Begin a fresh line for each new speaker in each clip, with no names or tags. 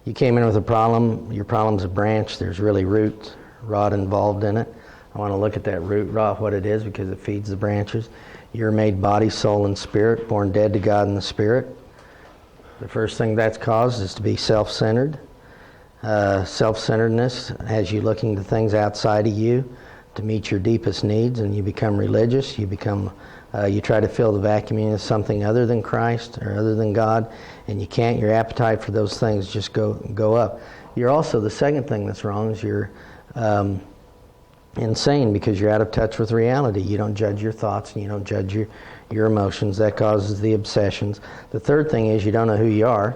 You came in with a problem, your problem's a branch, there's really root rod involved in it. I want to look at that root rod, what it is, because it feeds the branches. You're made body, soul, and spirit, born dead to God in the spirit. The first thing that's caused is to be self-centered. Self-centeredness has you looking to things outside of you to meet your deepest needs, and you become religious. You try to fill the vacuum with something other than Christ or other than God, and you can't. Your appetite for those things just go up. You're also, the second thing that's wrong is you're insane, because you're out of touch with reality. You don't judge your thoughts and you don't judge your emotions. That causes the obsessions. The third thing is you don't know who you are.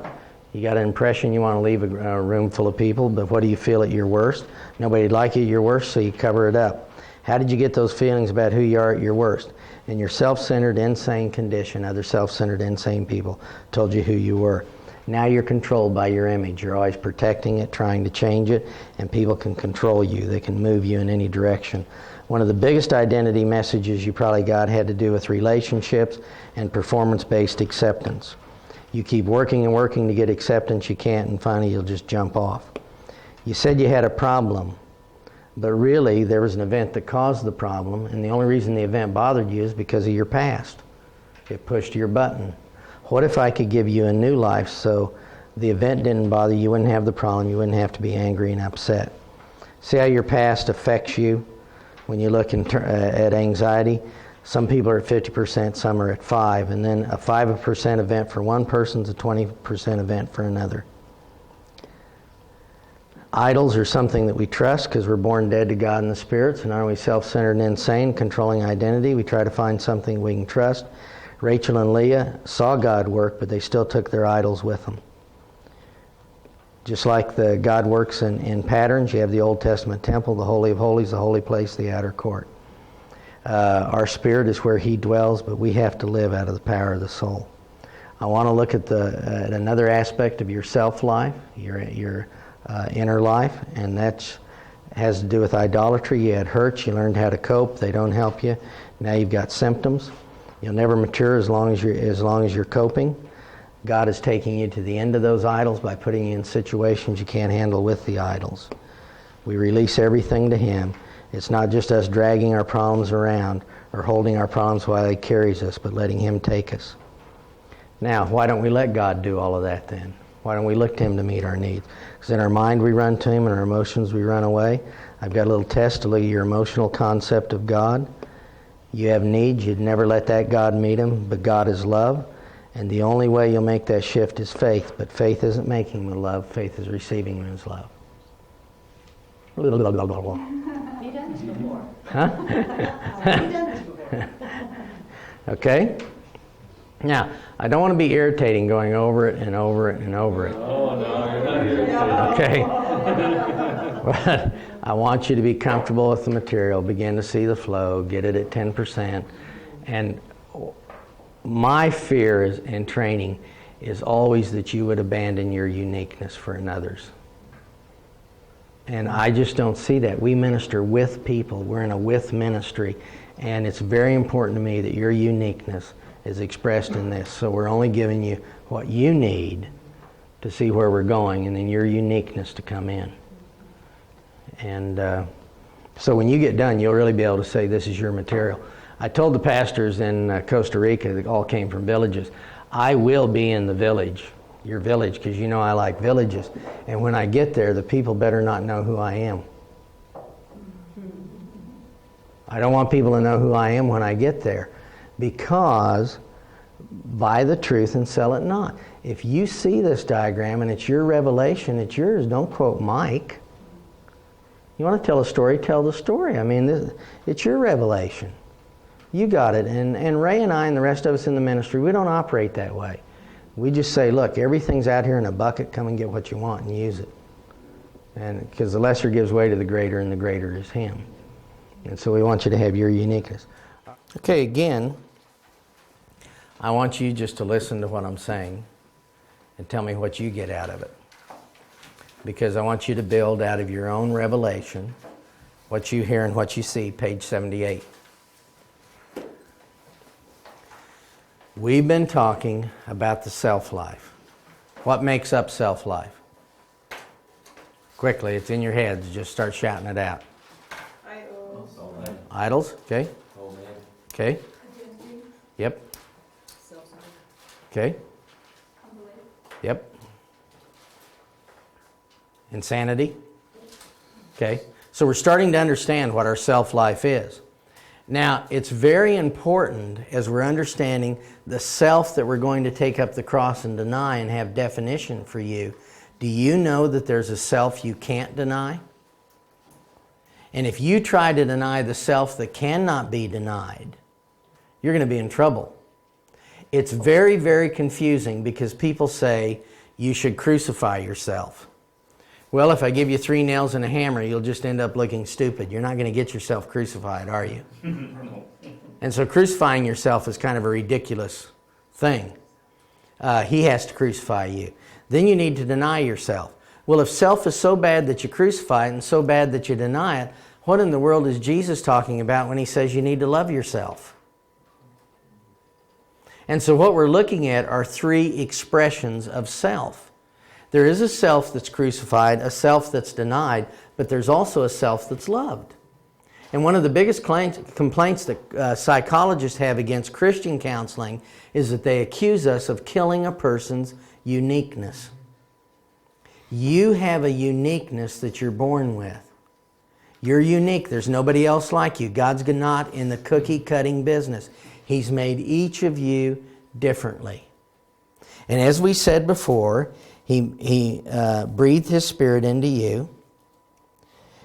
You got an impression you want to leave a room full of people, but what do you feel at your worst? Nobody'd like you at your worst, so you cover it up. How did you get those feelings about who you are at your worst? In your self-centered, insane condition, other self-centered, insane people told you who you were. Now you're controlled by your image. You're always protecting it, trying to change it, and people can control you. They can move you in any direction. One of the biggest identity messages you probably got had to do with relationships and performance-based acceptance. You keep working and working to get acceptance, you can't, and finally you'll just jump off. You said you had a problem, but really there was an event that caused the problem, and the only reason the event bothered you is because of your past. It pushed your button. What if I could give you a new life so the event didn't bother you, you wouldn't have the problem, you wouldn't have to be angry and upset? See how your past affects you when you look at anxiety? Some people are at 50%, some are at 5%, and then a 5% event for one person is a 20% event for another. Idols are something that we trust because we're born dead to God in the spirit, so not only self-centered and insane, controlling identity, we try to find something we can trust. Rachel and Leah saw God work, but they still took their idols with them. Just like the God works in patterns, you have the Old Testament temple, the Holy of Holies, the holy place, the outer court. Our spirit is where He dwells, but we have to live out of the power of the soul. I want to look at another aspect of your self-life, your inner life, and that has to do with idolatry. You had hurts, you learned how to cope, they don't help you. Now you've got symptoms. You'll never mature as long as you're coping. God is taking you to the end of those idols by putting you in situations you can't handle with the idols. We release everything to Him. It's not just us dragging our problems around or holding our problems while He carries us, but letting Him take us. Now, why don't we let God do all of that then? Why don't we look to Him to meet our needs? Because in our mind we run to Him, and our emotions we run away. I've got a little test to look at your emotional concept of God. You have needs, you'd never let that God meet them, but God is love. And the only way you'll make that shift is faith. But faith isn't making the love, faith is receiving His love.
You've done this before.
Huh?
You've done this before.
Okay? Now, I don't want to be irritating going over it and over it and over it.
Oh, no, you're not irritating.
Okay? But I want you to be comfortable with the material, begin to see the flow, get it at 10%. And my fear in training is always that you would abandon your uniqueness for another's. And I just don't see that. We minister with people. We're in a with ministry. And it's very important to me that your uniqueness is expressed in this. So we're only giving you what you need to see where we're going, and then your uniqueness to come in. And so when you get done, you'll really be able to say, this is your material. I told the pastors in Costa Rica, that all came from villages, I will be in the village, your village, because you know I like villages. And when I get there, the people better not know who I am. I don't want people to know who I am when I get there, because buy the truth and sell it not. If you see this diagram and it's your revelation, it's yours. Don't quote Mike. You want to tell a story, tell the story. I mean, it's your revelation. You got it. And Ray and I and the rest of us in the ministry, we don't operate that way. We just say, look, everything's out here in a bucket. Come and get what you want and use it. And because the lesser gives way to the greater, and the greater is Him. And so we want you to have your uniqueness. Okay, again, I want you just to listen to what I'm saying and tell me what you get out of it. Because I want you to build out of your own revelation what you hear and what you see, page 78. We've been talking about the self-life. What makes up self-life? Quickly, it's in your heads. Just start shouting it out.
Idols.
Idols, okay. Okay. Yep. Okay. Yep. Insanity. Okay. So we're starting to understand what our self-life is. Now, it's very important as we're understanding the self that we're going to take up the cross and deny and have definition for you. Do you know that there's a self you can't deny? And if you try to deny the self that cannot be denied, you're going to be in trouble. It's very, very confusing because people say you should crucify yourself. Well, if I give you 3 nails and a hammer, you'll just end up looking stupid. You're not going to get yourself crucified, are you? And so crucifying yourself is kind of a ridiculous thing. He has to crucify you. Then you need to deny yourself. Well, if self is so bad that you crucify it and so bad that you deny it, what in the world is Jesus talking about when he says you need to love yourself? And so what we're looking at are 3 expressions of self. There is a self that's crucified, a self that's denied, but there's also a self that's loved. And one of the biggest complaints that psychologists have against Christian counseling is that they accuse us of killing a person's uniqueness. You have a uniqueness that you're born with. You're unique. There's nobody else like you. God's not in the cookie cutting business. He's made each of you differently. And as we said before, He breathed His Spirit into you.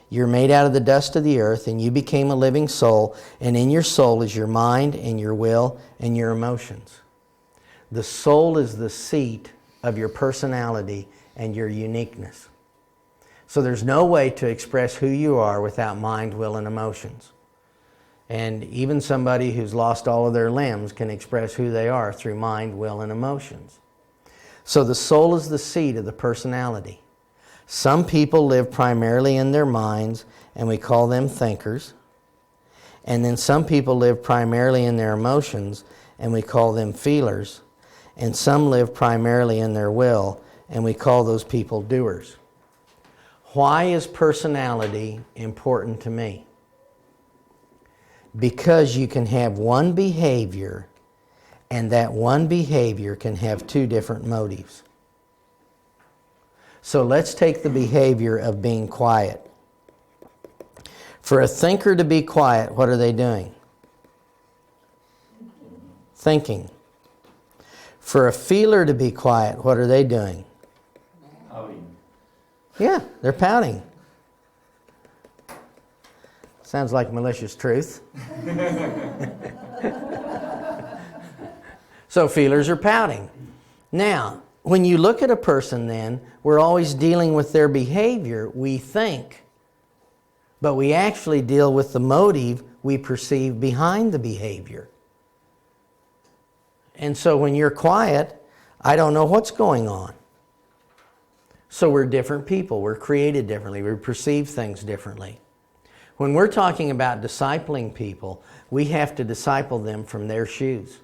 You're made out of the dust of the earth, and you became a living soul. And in your soul is your mind and your will and your emotions. The soul is the seat of your personality and your uniqueness. So there's no way to express who you are without mind, will, and emotions. And even somebody who's lost all of their limbs can express who they are through mind, will, and emotions. So the soul is the seat of the personality. Some people live primarily in their minds, and we call them thinkers. And then some people live primarily in their emotions, and we call them feelers. And some live primarily in their will, and we call those people doers. Why is personality important to me? Because you can have one behavior, and that one behavior can have 2 different motives. So let's take the behavior of being quiet. For a thinker to be quiet, what are they doing? Thinking. For a feeler to be quiet, what are they doing?
Pouting.
Yeah, they're pouting. Sounds like malicious truth. So feelers are pouting. Now, when you look at a person then, we're always dealing with their behavior, we think. But we actually deal with the motive we perceive behind the behavior. And so when you're quiet, I don't know what's going on. So we're different people. We're created differently. We perceive things differently. When we're talking about discipling people, we have to disciple them from their shoes.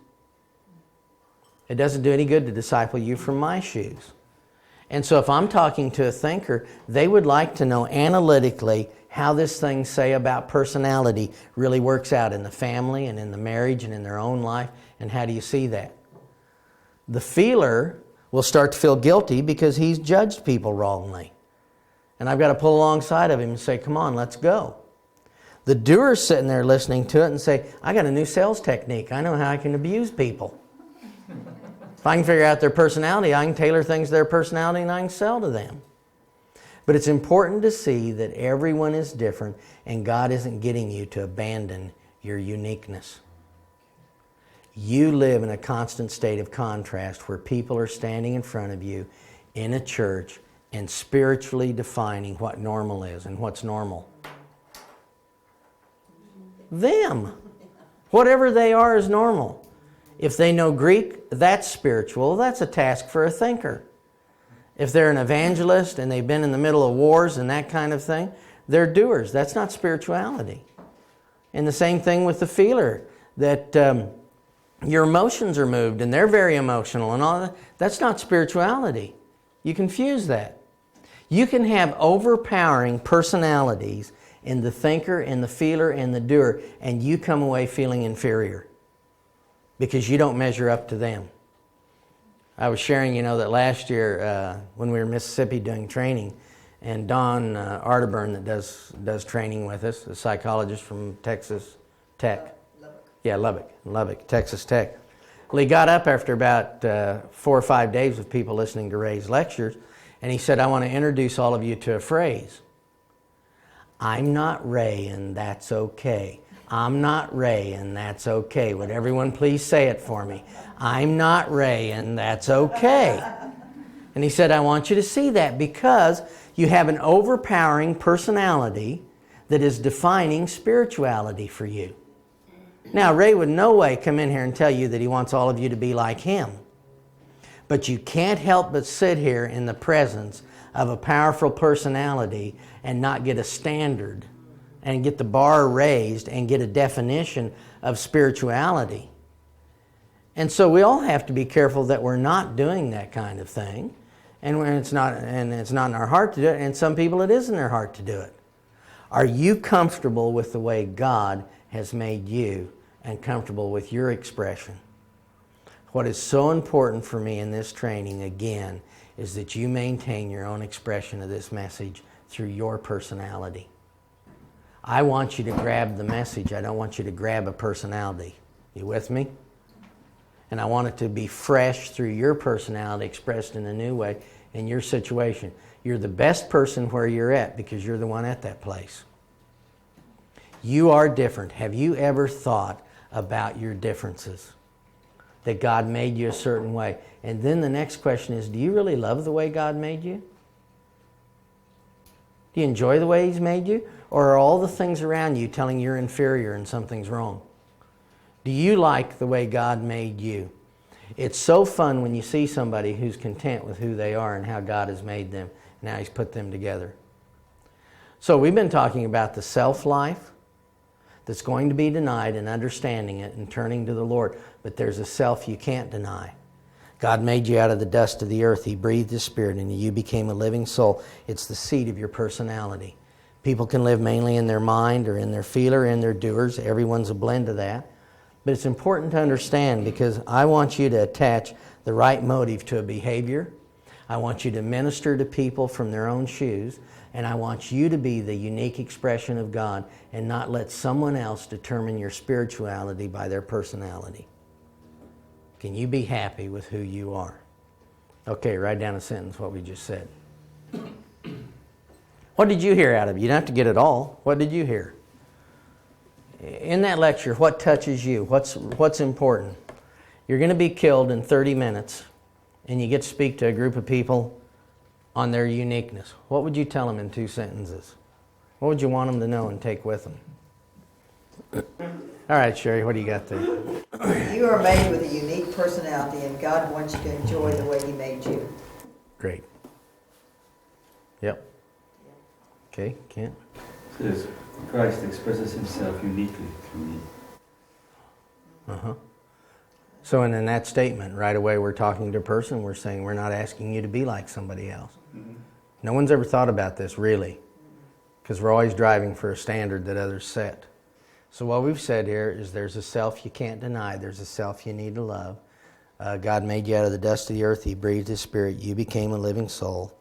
It doesn't do any good to disciple you from my shoes. And so if I'm talking to a thinker, they would like to know analytically how this thing, say, about personality really works out in the family and in the marriage and in their own life, and how do you see that? The feeler will start to feel guilty because he's judged people wrongly. And I've got to pull alongside of him and say, come on, let's go. The doer's sitting there listening to it and say, I got a new sales technique. I know how I can abuse people. If I can figure out their personality, I can tailor things to their personality and I can sell to them. But it's important to see that everyone is different and God isn't getting you to abandon your uniqueness. You live in a constant state of contrast where people are standing in front of you in a church and spiritually defining what normal is and what's normal. Them. Whatever they are is normal. If they know Greek, that's spiritual. That's a task for a thinker. If they're an evangelist and they've been in the middle of wars and that kind of thing, they're doers. That's not spirituality. And the same thing with the feeler, that your emotions are moved and they're very emotional and all that. That's not spirituality. You confuse that. You can have overpowering personalities in the thinker and the feeler and the doer, and you come away feeling inferior because you don't measure up to them. I was sharing, that last year when we were in Mississippi doing training, and Don Arterburn that does training with us, a psychologist from Texas Tech.
Lubbock.
Yeah, Lubbock, Texas Tech. Well, he got up after about 4 or 5 days of people listening to Ray's lectures, and he said, I want to introduce all of you to a phrase. I'm not Ray, and that's okay. I'm not Ray, and that's okay. Would everyone please say it for me? I'm not Ray, and that's okay. And he said, I want you to see that because you have an overpowering personality that is defining spirituality for you. Now, Ray would no way come in here and tell you that he wants all of you to be like him. But you can't help but sit here in the presence of a powerful personality and not get a standard and get the bar raised and get a definition of spirituality. And so we all have to be careful that we're not doing that kind of thing. And it's not in our heart to do it. And some people it is in their heart to do it. Are you comfortable with the way God has made you and comfortable with your expression? What is so important for me in this training, again, is that you maintain your own expression of this message through your personality. I want you to grab the message. I don't want you to grab a personality. You with me? And I want it to be fresh through your personality expressed in a new way in your situation. You're the best person where you're at because you're the one at that place. You are different. Have you ever thought about your differences? That God made you a certain way. And then the next question is, do you really love the way God made you? Do you enjoy the way He's made you? Or are all the things around you telling you're inferior and something's wrong? Do you like the way God made you? It's so fun when you see somebody who's content with who they are and how God has made them and how He's put them together. So we've been talking about the self-life that's going to be denied and understanding it and turning to the Lord. But there's a self you can't deny. God made you out of the dust of the earth. He breathed His Spirit and you became a living soul. It's the seed of your personality. People can live mainly in their mind or in their feeler, in their doers. Everyone's a blend of that. But it's important to understand because I want you to attach the right motive to a behavior. I want you to minister to people from their own shoes. And I want you to be the unique expression of God and not let someone else determine your spirituality by their personality. Can you be happy with who you are? Okay, write down a sentence, what we just said. What did you hear out of it? You don't have to get it all. What did you hear? In that lecture, what touches you? What's important? You're going to be killed in 30 minutes, and you get to speak to a group of people on their uniqueness. What would you tell them in 2 sentences? What would you want them to know and take with them? All right, Sherry, what do you got there?
You are made with a unique personality, and God wants you to enjoy the way He made you.
Great. Yep. Okay, Kent?
Says Christ expresses Himself uniquely through me.
Uh-huh. So in that statement, right away we're talking to a person, we're saying we're not asking you to be like somebody else. Mm-hmm. No one's ever thought about this, really, because we're always driving for a standard that others set. So what we've said here is there's a self you can't deny, there's a self you need to love. God made you out of the dust of the earth, He breathed His Spirit, you became a living soul,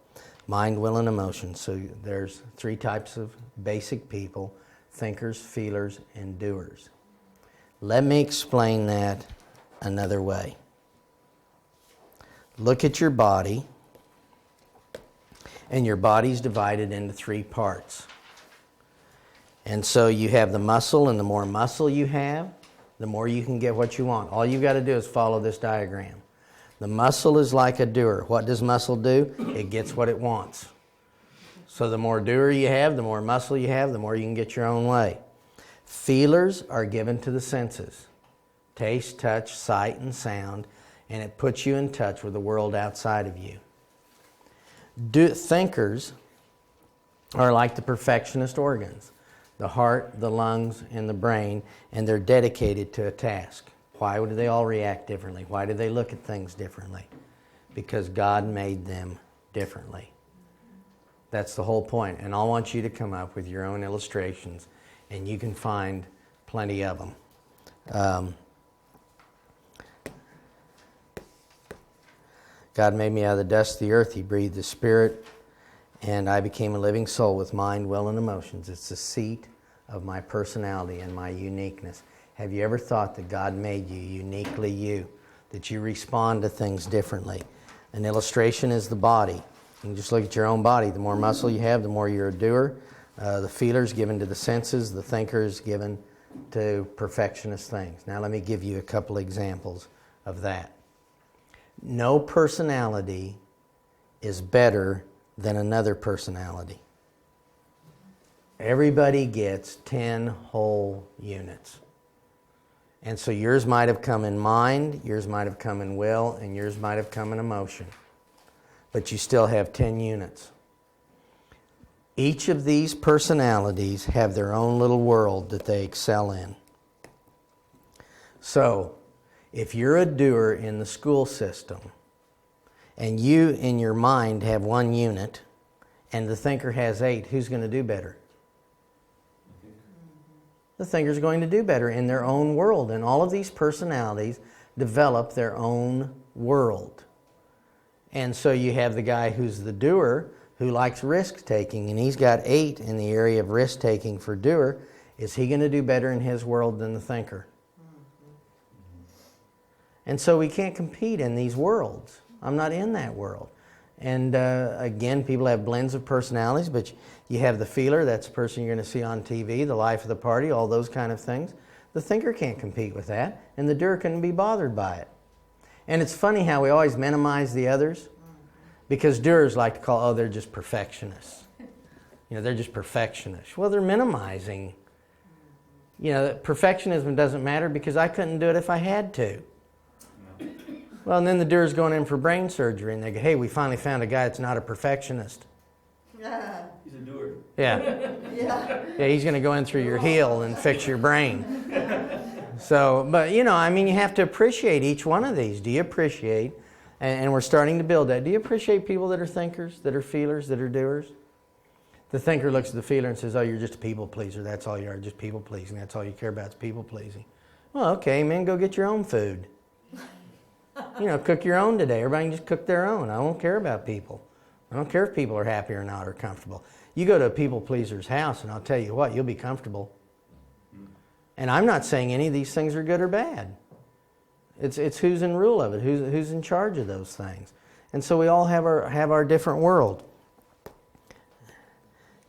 mind, will, and emotion. So there's 3 types of basic people, thinkers, feelers, and doers. Let me explain that another way. Look at your body, and your body's divided into 3 parts. And so you have the muscle, and the more muscle you have, the more you can get what you want. All you've got to do is follow this diagram. The muscle is like a doer. What does muscle do? It gets what it wants. So the more doer you have, the more muscle you have, the more you can get your own way. Feelers are given to the senses. Taste, touch, sight, and sound, and it puts you in touch with the world outside of you. Thinkers are like the perfectionist organs, the heart, the lungs, and the brain, and they're dedicated to a task. Why do they all react differently? Why do they look at things differently? Because God made them differently. That's the whole point. And I want you to come up with your own illustrations, and you can find plenty of them. God made me out of the dust of the earth. He breathed the Spirit, and I became a living soul with mind, will, and emotions. It's the seat of my personality and my uniqueness. Have you ever thought that God made you uniquely you, that you respond to things differently? An illustration is the body. You can just look at your own body. The more muscle you have, the more you're a doer. The feeler's given to the senses. The thinker's given to perfectionist things. Now let me give you a couple examples of that. No personality is better than another personality. Everybody gets 10 whole units. And so yours might have come in mind, yours might have come in will, and yours might have come in emotion. But you still have 10 units. Each of these personalities have their own little world that they excel in. So, if you're a doer in the school system, and you in your mind have 1 unit, and the thinker has 8, who's going to do better? The thinker's going to do better in their own world. And all of these personalities develop their own world. And so you have the guy who's the doer, who likes risk-taking, and he's got 8 in the area of risk-taking for doer. Is he going to do better in his world than the thinker? And so we can't compete in these worlds. I'm not in that world. And again, people have blends of personalities, but you have the feeler, that's the person you're going to see on TV, the life of the party, all those kind of things. The thinker can't compete with that, and the doer couldn't be bothered by it. And it's funny how we always minimize the others, because doers like to call, oh, they're just perfectionists. You know, they're just perfectionists. Well, they're minimizing. You know, perfectionism doesn't matter because I couldn't do it if I had to. Well, and then the doer's going in for brain surgery, and they go, hey, we finally found a guy that's not a perfectionist.
He's a doer.
Yeah. Yeah, he's going to go in through your heel and fix your brain. So, but, you know, I mean, you have to appreciate each one of these. Do you appreciate, and we're starting to build that, do you appreciate people that are thinkers, that are feelers, that are doers? The thinker looks at the feeler and says, oh, you're just a people pleaser. That's all you are, just people pleasing. That's all you care about is people pleasing. Well, okay, man, go get your own food. You know, cook your own today. Everybody can just cook their own. I don't care about people. I don't care if people are happy or not or comfortable. You go to a people pleaser's house and I'll tell you what, you'll be comfortable. And I'm not saying any of these things are good or bad. It's who's in rule of it, who's in charge of those things. And so we all have our different world.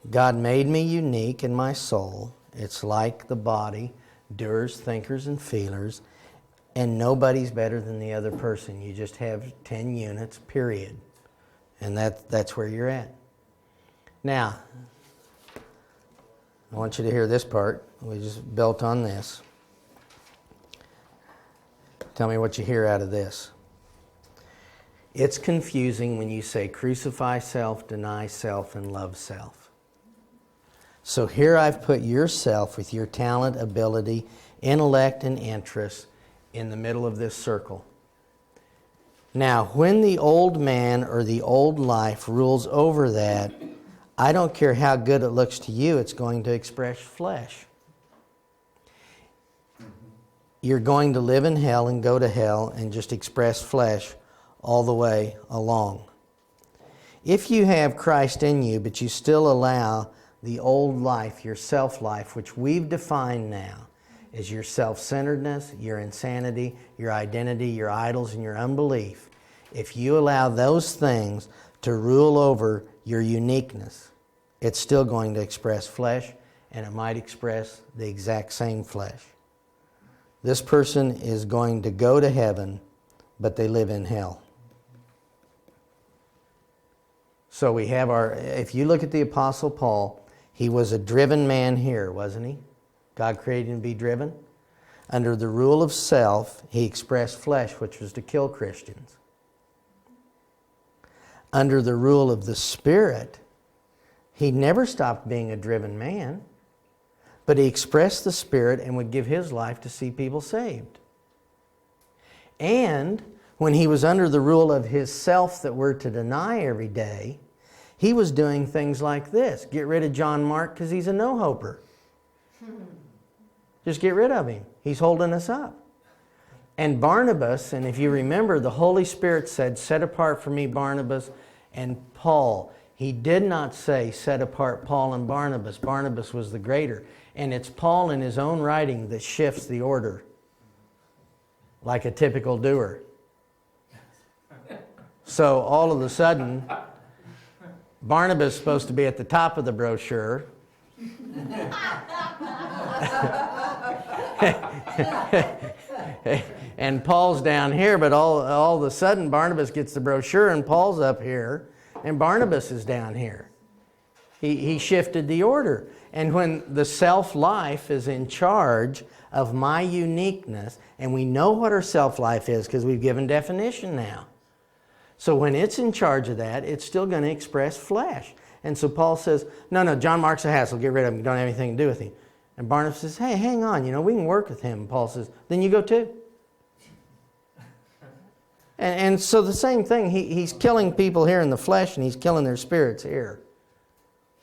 God made me unique in my soul. It's like the body, doers, thinkers, and feelers. And nobody's better than the other person. You just have 10 units, period. And that's where you're at. Now, I want you to hear this part. We just built on this. Tell me what you hear out of this. It's confusing when you say crucify self, deny self, and love self. So here I've put yourself with your talent, ability, intellect, and interests in the middle of this circle. Now, when the old man or the old life rules over that, I don't care how good it looks to you, it's going to express flesh. You're going to live in hell and go to hell and just express flesh all the way along. If you have Christ in you, but you still allow the old life, your self-life, which we've defined now, is your self-centeredness, your insanity, your identity, your idols, and your unbelief. If you allow those things to rule over your uniqueness, it's still going to express flesh, and it might express the exact same flesh. This person is going to go to heaven, but they live in hell. So we have if you look at the Apostle Paul, he was a driven man here, wasn't he? God created him to be driven. Under the rule of self, he expressed flesh, which was to kill Christians. Under the rule of the Spirit, he never stopped being a driven man, but he expressed the Spirit and would give his life to see people saved. And when he was under the rule of his self that we're to deny every day, He was doing things like this. Get rid of John Mark because he's a no-hoper. Just get rid of him. He's holding us up. And Barnabas, and if you remember, the Holy Spirit said, set apart for me Barnabas and Paul. He did not say, set apart Paul and Barnabas. Barnabas was the greater. And it's Paul in his own writing that shifts the order, like a typical doer. So all of a sudden, Barnabas is supposed to be at the top of the brochure. And Paul's down here, but all of a sudden Barnabas gets the brochure and Paul's up here and Barnabas is down here. He shifted the order. And when the self-life is in charge of my uniqueness, and we know what our self-life is because we've given definition now. So when it's in charge of that, it's still going to express flesh. And so Paul says, no, John Mark's a hassle. Get rid of him. You don't have anything to do with him. And Barnabas says, hey, hang on. We can work with him. And Paul says, then you go too. And so the same thing. He's killing people here in the flesh and he's killing their spirits here.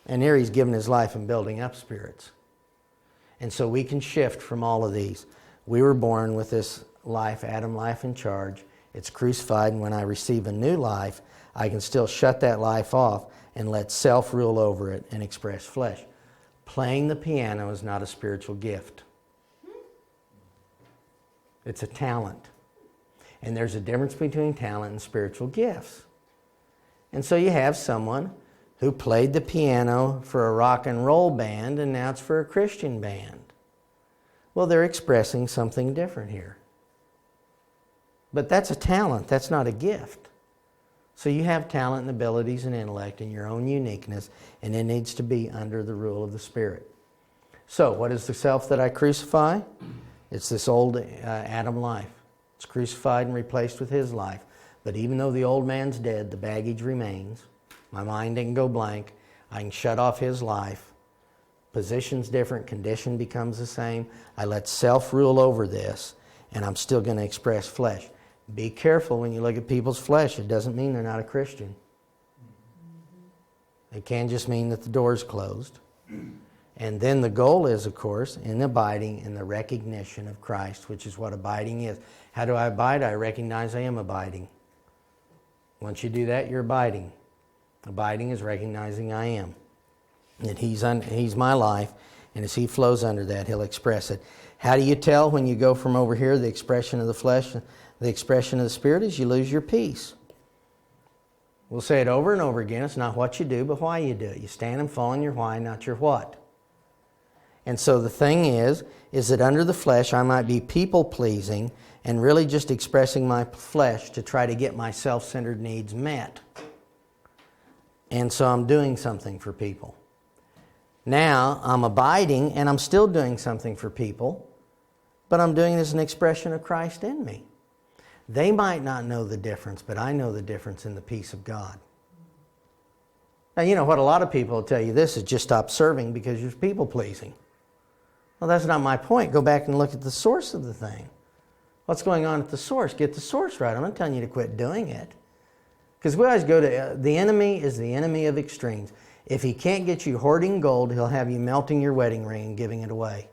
And here he's giving his life and building up spirits. And so we can shift from all of these. We were born with this life, Adam life in charge. It's crucified, and when I receive a new life, I can still shut that life off and let self rule over it and express flesh. Playing the piano is not a spiritual gift. It's a talent. And there's a difference between talent and spiritual gifts. And so you have someone who played the piano for a rock and roll band and now it's for a Christian band. Well, they're expressing something different here. But that's a talent, that's not a gift. So you have talent and abilities and intellect and your own uniqueness, and it needs to be under the rule of the Spirit. So what is the self that I crucify? It's this old Adam life. It's crucified and replaced with his life. But even though the old man's dead, the baggage remains. My mind didn't go blank. I can shut off his life. Position's different, condition becomes the same. I let self rule over this, and I'm still going to express flesh. Be careful when you look at people's flesh. It doesn't mean they're not a Christian. It can just mean that the door's closed. And then the goal is, of course, in abiding in the recognition of Christ, which is what abiding is. How do I abide? I recognize I am abiding. Once you do that, you're abiding. Abiding is recognizing I am. That He's my life, and as He flows under that, He'll express it. How do you tell when you go from over here, the expression of the flesh, the expression of the Spirit is you lose your peace. We'll say it over and over again. It's not what you do, but why you do it. You stand and fall on your why, not your what. And so the thing is that under the flesh I might be people-pleasing and really just expressing my flesh to try to get my self-centered needs met. And so I'm doing something for people. Now I'm abiding and I'm still doing something for people, but I'm doing it as an expression of Christ in me. They might not know the difference, but I know the difference in the peace of God. Now, you know what a lot of people will tell you this is just stop serving because you're people-pleasing. Well, that's not my point. Go back and look at the source of the thing. What's going on at the source? Get the source right. I'm not telling you to quit doing it. Because we always go to, the enemy is the enemy of extremes. If he can't get you hoarding gold, he'll have you melting your wedding ring and giving it away.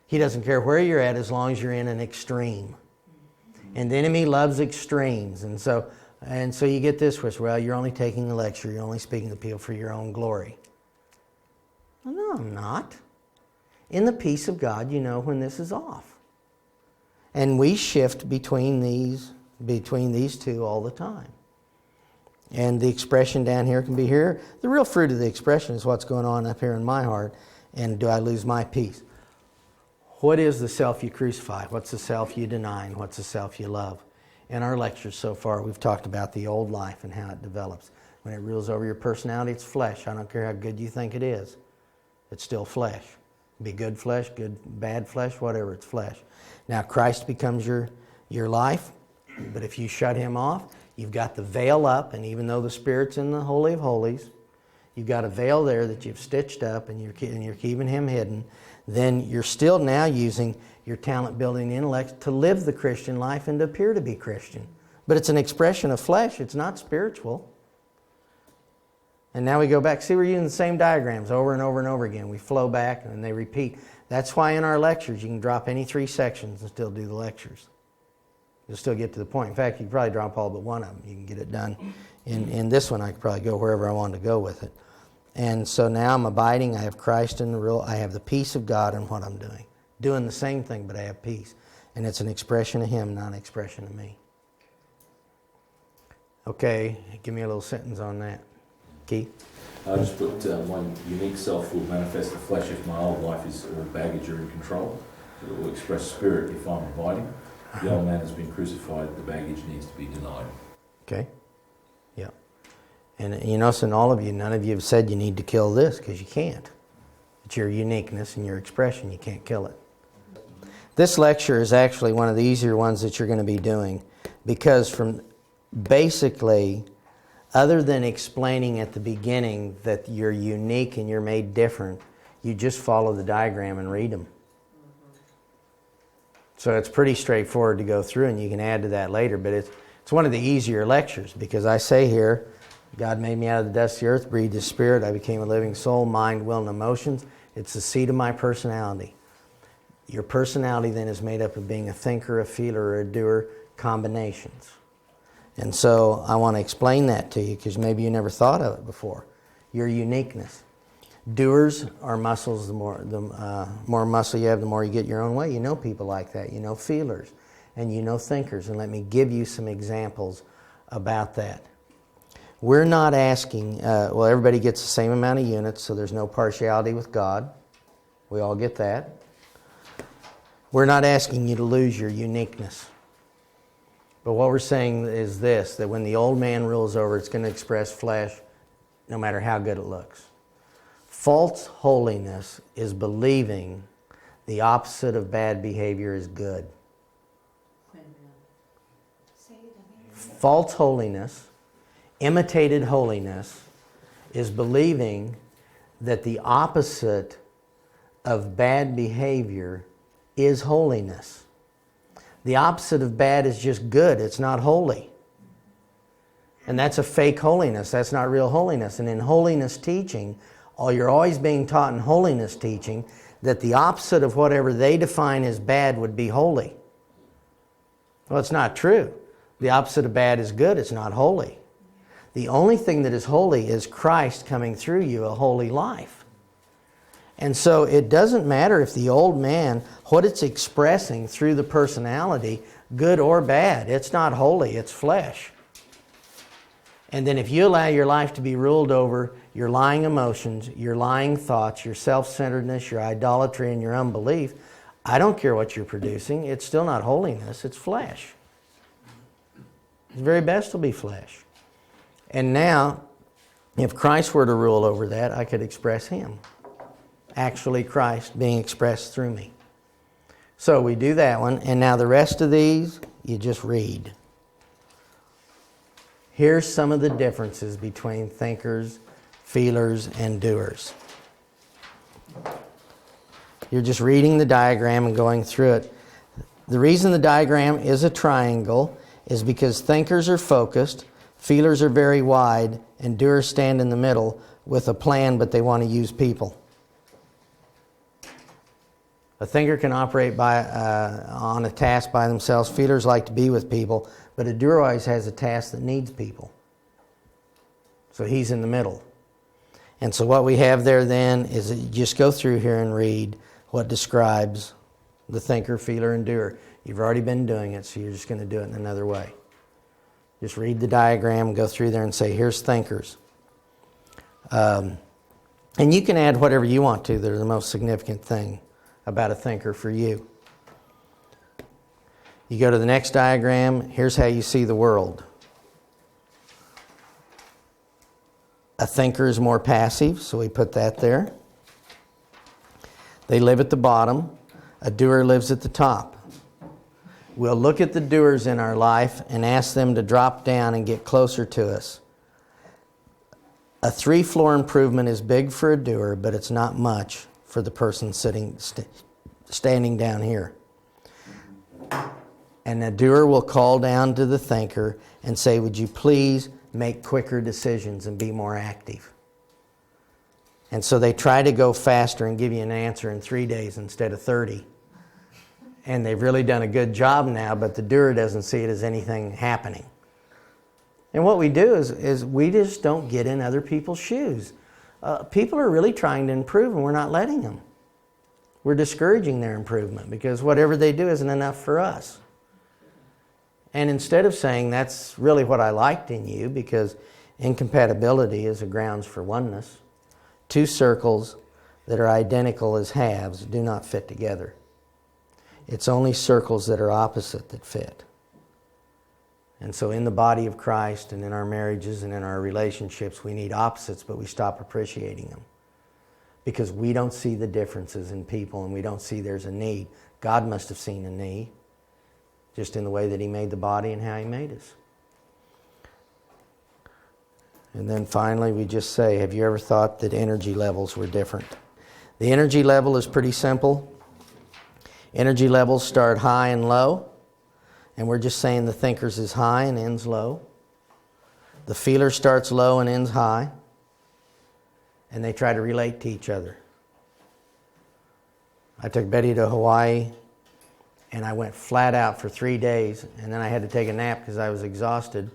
He doesn't care where you're at as long as you're in an extreme. And the enemy loves extremes. And so you get this whisper, well, you're only taking the lecture. You're only speaking to people for your own glory. Well, no, I'm not. In the peace of God, you know when this is off. And we shift between these two all the time. And the expression down here can be here. The real fruit of the expression is what's going on up here in my heart. And do I lose my peace? What is the self you crucify? What's the self you deny? And what's the self you love? In our lectures so far, we've talked about the old life and how it develops. When it rules over your personality, it's flesh. I don't care how good you think it is. It's still flesh. Be good flesh, good, bad flesh, whatever, it's flesh. Now, Christ becomes your life, but if you shut Him off, you've got the veil up, and even though the Spirit's in the Holy of Holies, you've got a veil there that you've stitched up and you're keeping Him hidden, then you're still now using your talent-building intellect to live the Christian life and to appear to be Christian. But it's an expression of flesh. It's not spiritual. And now we go back. See, we're using the same diagrams over and over and over again. We flow back and they repeat. That's why in our lectures you can drop any 3 sections and still do the lectures. You'll still get to the point. In fact, you can probably drop all but one of them. You can get it done. In this one, I could probably go wherever I wanted to go with it. And so now I'm abiding. I have Christ in the real. I have the peace of God in what I'm doing. Doing the same thing, but I have peace. And it's an expression of Him, not an expression of me. Okay, give me a little sentence on that. Keith?
I just put one unique self will manifest the flesh if my old life is all baggage or in control. It will express spirit if I'm abiding. The old man has been crucified, the baggage needs to be denied.
Okay. Yeah. And you notice in all of you, none of you have said you need to kill this because you can't. It's your uniqueness and your expression. You can't kill it. This lecture is actually one of the easier ones that you're going to be doing because from basically, other than explaining at the beginning that you're unique and you're made different, you just follow the diagram and read them. So it's pretty straightforward to go through, and you can add to that later, but it's one of the easier lectures because I say here, God made me out of the dust of the earth, breathed His Spirit, I became a living soul, mind, will, and emotions. It's the seat of my personality. Your personality then is made up of being a thinker, a feeler, or a doer, combinations. And so I want to explain that to you because maybe you never thought of it before. Your uniqueness. Doers are muscles. The more muscle you have, the more you get your own way. You know people like that. You know feelers and you know thinkers. And let me give you some examples about that. We're not asking, well, everybody gets the same amount of units, so there's no partiality with God. We all get that. We're not asking you to lose your uniqueness. But what we're saying is this, that when the old man rules over, it's going to express flesh no matter how good it looks. False holiness is believing the opposite of bad behavior is good. False holiness, imitated holiness, is believing that the opposite of bad behavior is holiness. The opposite of bad is just good. It's not holy. And that's a fake holiness. That's not real holiness. And in holiness teaching, you're always being taught in holiness teaching that the opposite of whatever they define as bad would be holy. Well, it's not true. The opposite of bad is good. It's not holy. The only thing that is holy is Christ coming through you, a holy life. And so it doesn't matter if the old man, what it's expressing through the personality, good or bad, it's not holy, it's flesh. And then if you allow your life to be ruled over your lying emotions, your lying thoughts, your self-centeredness, your idolatry, and your unbelief, I don't care what you're producing, it's still not holiness, it's flesh. The very best will be flesh. And now, if Christ were to rule over that, I could express Him. Actually Christ being expressed through me. So we do that one, and now the rest of these, you just read. Here's some of the differences between thinkers, feelers, and doers. You're just reading the diagram and going through it. The reason the diagram is a triangle is because thinkers are focused, feelers are very wide, and doers stand in the middle with a plan, but they want to use people. A thinker can operate on a task by themselves. Feelers like to be with people, but a doer always has a task that needs people. So he's in the middle. And so what we have there then is that you just go through here and read what describes the thinker, feeler, and doer. You've already been doing it, so you're just going to do it in another way. Just read the diagram, go through there and say, here's thinkers. And you can add whatever you want to. They're the most significant thing about a thinker for you. You go to the next diagram. Here's how you see the world. A thinker is more passive, so we put that there. They live at the bottom. A doer lives at the top. We'll look at the doers in our life and ask them to drop down and get closer to us. A 3-floor improvement is big for a doer, but it's not much for the person standing down here. And the doer will call down to the thinker and say, would you please make quicker decisions and be more active? And so they try to go faster and give you an answer in 3 days instead of 30. And they've really done a good job now, but the doer doesn't see it as anything happening. And what we do is we just don't get in other people's shoes. People are really trying to improve and we're not letting them. We're discouraging their improvement because whatever they do isn't enough for us. And instead of saying that's really what I liked in you, because incompatibility is a grounds for oneness, two circles that are identical as halves do not fit together. It's only circles that are opposite that fit. And so in the body of Christ and in our marriages and in our relationships, we need opposites, but we stop appreciating them. Because we don't see the differences in people and we don't see there's a need. God must have seen a need, just in the way that He made the body and how He made us. And then finally we just say, have you ever thought that energy levels were different? The energy level is pretty simple. Energy levels start high and low. And we're just saying the thinker's is high and ends low. The feeler starts low and ends high. And they try to relate to each other. I took Betty to Hawaii and I went flat out for 3 days. And then I had to take a nap because I was exhausted.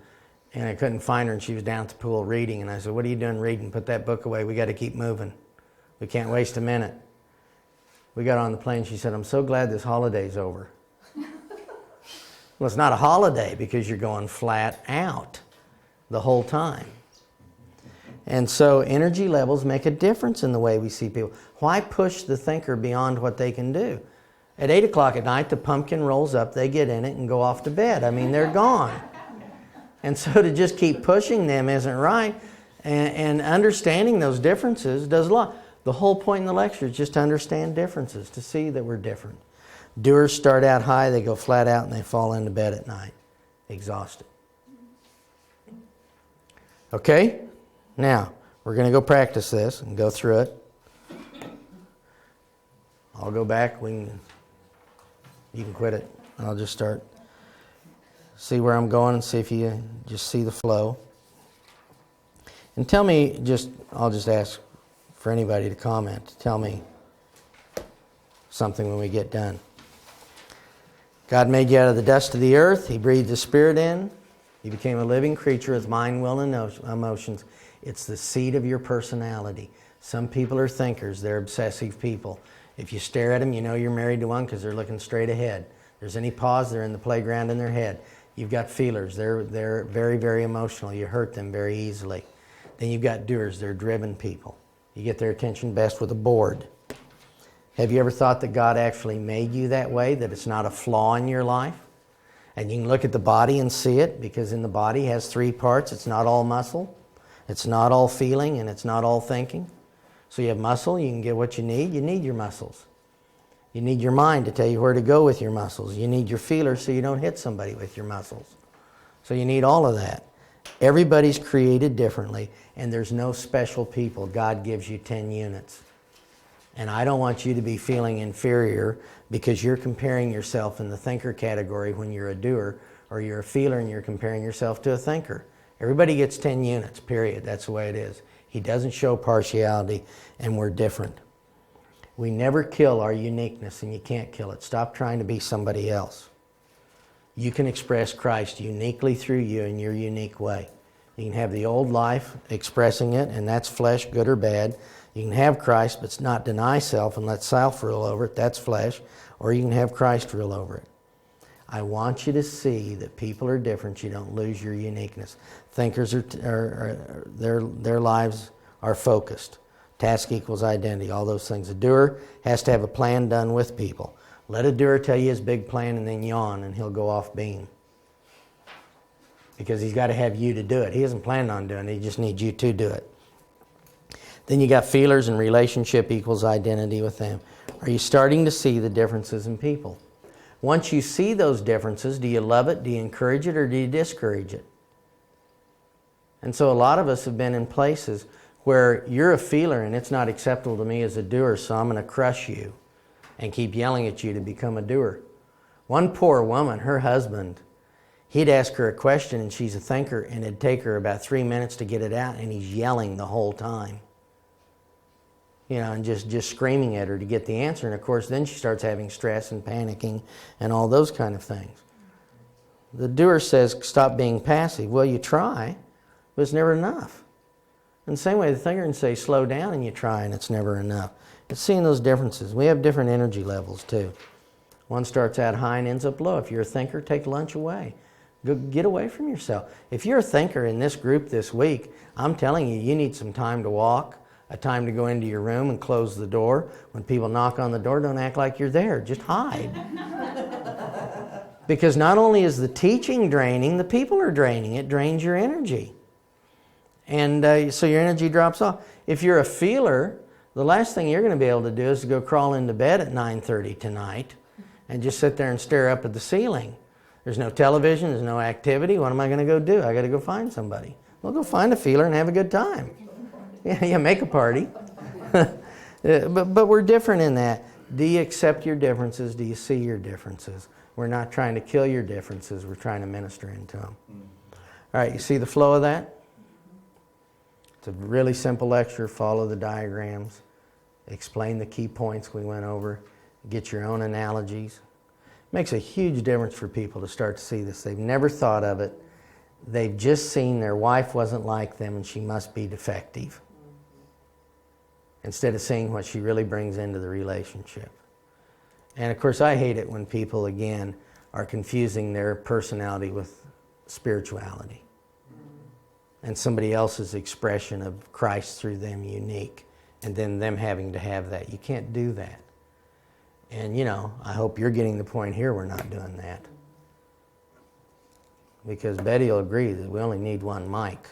And I couldn't find her and she was down at the pool reading. And I said, what are you doing reading? Put that book away. We got to keep moving. We can't waste a minute. We got on the plane. She said, I'm so glad this holiday's over. Well, it's not a holiday because you're going flat out the whole time. And so energy levels make a difference in the way we see people. Why push the thinker beyond what they can do? At 8 o'clock at night, the pumpkin rolls up, they get in it and go off to bed. I mean, they're gone. And so to just keep pushing them isn't right. And understanding those differences does a lot. The whole point in the lecture is just to understand differences, to see that we're different. Doers start out high, they go flat out, and they fall into bed at night, exhausted. Okay? Now, we're going to go practice this and go through it. I'll go back. You can quit it. I'll just start. See where I'm going and see if you just see the flow. And tell me, I'll just ask for anybody to comment. Tell me something when we get done. God made you out of the dust of the earth. He breathed the Spirit in. You became a living creature with mind, will, and emotions. It's the seed of your personality. Some people are thinkers. They're obsessive people. If you stare at them, you know you're married to one because they're looking straight ahead. If there's any pause, they're in the playground in their head. You've got feelers. They're very, very emotional. You hurt them very easily. Then you've got doers. They're driven people. You get their attention best with a board. Have you ever thought that God actually made you that way, that it's not a flaw in your life? And you can look at the body and see it, because in the body it has 3 parts. It's not all muscle, it's not all feeling, and it's not all thinking. So you have muscle, you can get what you need. You need your muscles. You need your mind to tell you where to go with your muscles. You need your feeler so you don't hit somebody with your muscles. So you need all of that. Everybody's created differently, and there's no special people. God gives you 10 units. And I don't want you to be feeling inferior because you're comparing yourself in the thinker category when you're a doer, or you're a feeler and you're comparing yourself to a thinker. Everybody gets 10 units, period. That's the way it is. He doesn't show partiality, and we're different. We never kill our uniqueness, and you can't kill it. Stop trying to be somebody else. You can express Christ uniquely through you in your unique way. You can have the old life expressing it, and that's flesh, good or bad. You can have Christ, but not deny self and let self rule over it. That's flesh. Or you can have Christ rule over it. I want you to see that people are different. You don't lose your uniqueness. Thinkers their lives are focused. Task equals identity. All those things. A doer has to have a plan done with people. Let a doer tell you his big plan and then yawn, and he'll go off beam. Because he's got to have you to do it. He isn't planning on doing it. He just needs you to do it. Then you got feelers, and relationship equals identity with them. Are you starting to see the differences in people? Once you see those differences, do you love it, do you encourage it, or do you discourage it? And so a lot of us have been in places where you're a feeler and it's not acceptable to me as a doer, so I'm going to crush you and keep yelling at you to become a doer. One poor woman, her husband, he'd ask her a question and she's a thinker, and it'd take her about 3 minutes to get it out, and he's yelling the whole time. and just screaming at her to get the answer. And of course, then she starts having stress and panicking and all those kind of things. The doer says, stop being passive. Well, you try, but it's never enough. In the same way, the thinker can say, slow down, and you try, and it's never enough. It's seeing those differences. We have different energy levels, too. One starts out high and ends up low. If you're a thinker, take lunch away. Go get away from yourself. If you're a thinker in this group this week, I'm telling you, you need some time to walk, a time to go into your room and close the door. When people knock on the door, don't act like you're there. Just hide. Because not only is the teaching draining, the people are draining. It drains your energy. And so your energy drops off. If you're a feeler, the last thing you're going to be able to do is to go crawl into bed at 9:30 tonight and just sit there and stare up at the ceiling. There's no television, there's no activity. What am I going to go do? I got to go find somebody. Well, go find a feeler and have a good time. Yeah, make a party. But we're different in that. Do you accept your differences? Do you see your differences? We're not trying to kill your differences. We're trying to minister into them. All right, you see the flow of that? It's a really simple lecture. Follow the diagrams. Explain the key points we went over. Get your own analogies. It makes a huge difference for people to start to see this. They've never thought of it. They've just seen their wife wasn't like them and she must be defective, instead of seeing what she really brings into the relationship. And of course, I hate it when people, again, are confusing their personality with spirituality and somebody else's expression of Christ through them unique, and then them having to have that. You can't do that. And I hope you're getting the point here, we're not doing that. Because Betty will agree that we only need one mic.